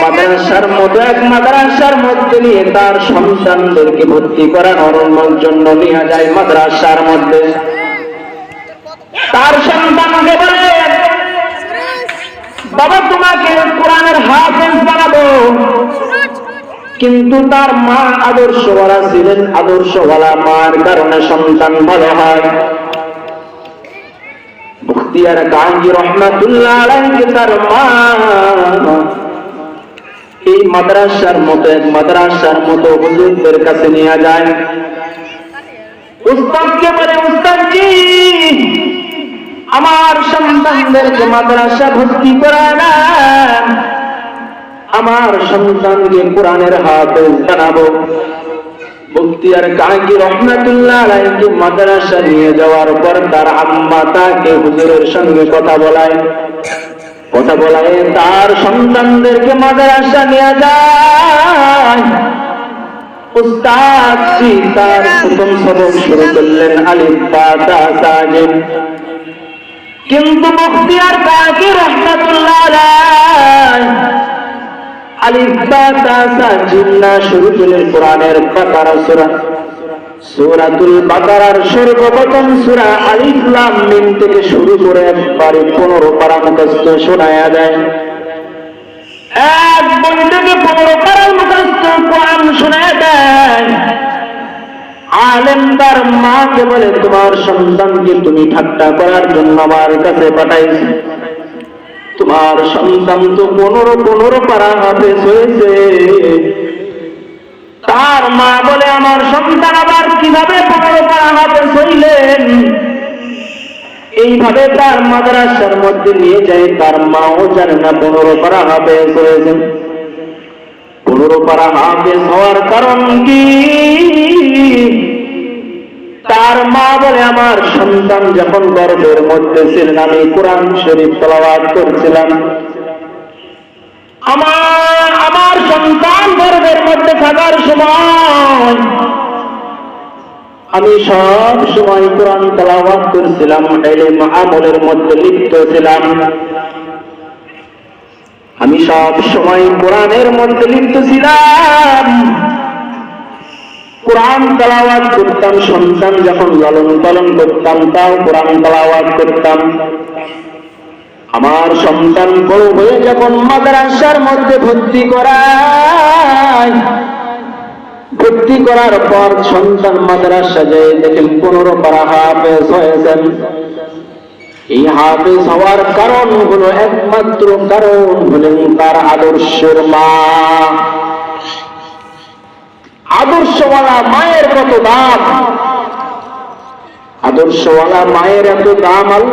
মাদ্রাসার মতো এক মাদ্রাসার মধ্যে নিয়ে তার সন্তানদেরকে ভর্তি করানোর জন্য নিয়ে যায় মাদ্রাসার মধ্যে। তার সন্তানকে বলে, বাবা তোমাকে কোরআনের হাফেজ বানাবো। কিন্তু তার মা আদর্শওয়ালা ছিলেন, আদর্শওয়ালা মার কারণে সন্তান ভালো হয়। মুখতিয়ার কাঞ্জি রহমাতুল্লাহ আলাইহি তার মা এই মাদ্রাসার মতো হুজুরদের কাছে নিয়ে যায়। উস্তাদকে বলে, উস্তাদজি আমার সন্তানদেরকে মাদ্রাসা ভর্তি করায় না, আমার সন্তানকে কোরআনের হাফেজ বানাবো। মুফতিয়ার কাজী রহমাতুল্লাহ আলাইহি মাদ্রাসা নিয়ে যাওয়ার পর তার আম্মা তাকে হুজুরের সঙ্গে কথা বলায় তার সন্তানদেরকে মাদ্রাসা নিয়ে যায়। উস্তাদ তার প্রথম সবক শুরু করলেন আলিফ বা তা সা জিম। কিন্তু মুফতিয়ার কাজী রহমাতুল্লাহ আলাইহি আলিফ বা তা সা জিম না শুরু করলেন কোরআনের বাকারা সূরাতুল বাকারার সর্বপ্রথম সূরা আলিফ লাম মিম থেকে শুরু করে একবারে 15 পারা মুখস্থ শোনায়া দেয়। এক বই থেকে 15 পারা মুখস্থ কোরআন শোনায়া দেয়। আলেম তার মাকে বলে, তোমার সন্তানকে তুমি ঠাট্টা করার জন্য আমার কাছে পাঠাইছো, তোমার সন্তান তো 15 পারা হাফেজ হয়েছে। তার মা বলে, আমার সন্তান আবার কিভাবে 15 পারা হাফেজ হইলেন? এইভাবে তার মাদ্রাসার মধ্যে নিয়ে যায়। তার মাও জানে না 15 পারা হাফেজ হয়েছেন। 15 পারা হাফেজ হওয়ার কারণ কি? তার মা বলে, আমার সন্তান যখন গর্ভের মধ্যে ছিলেন আমি কোরআন শরীফ তেলাওয়াত করছিলাম। আমার সন্তান গর্ভের মধ্যে থাকার সময় আমি সব সময় কোরআন তেলাওয়াত করছিলাম, ইলম আমলের মধ্যে লিপ্ত ছিলাম। আমি সব সময় কোরআনের মধ্যে লিপ্ত ছিলাম, কোরআন তেলাওয়াত করতাম। সন্তান যখন লালন পালন করতাম তাও কোরআন তেলাওয়াত করতাম। আমার সন্তান বড় হয়ে যখন মাদ্রাসার মধ্যে ভর্তি করার পর সন্তান মাদ্রাসা যায় দেখেন 15 পারা হাফেজ হয়েছেন। এই হাফেজ হওয়ার কারণ হলো, একমাত্র কারণ হলেন তার আদর্শের মা। আদর্শওয়ালা মায়ের কত দাম, আদর্শওয়ালা মায়ের এত দাম।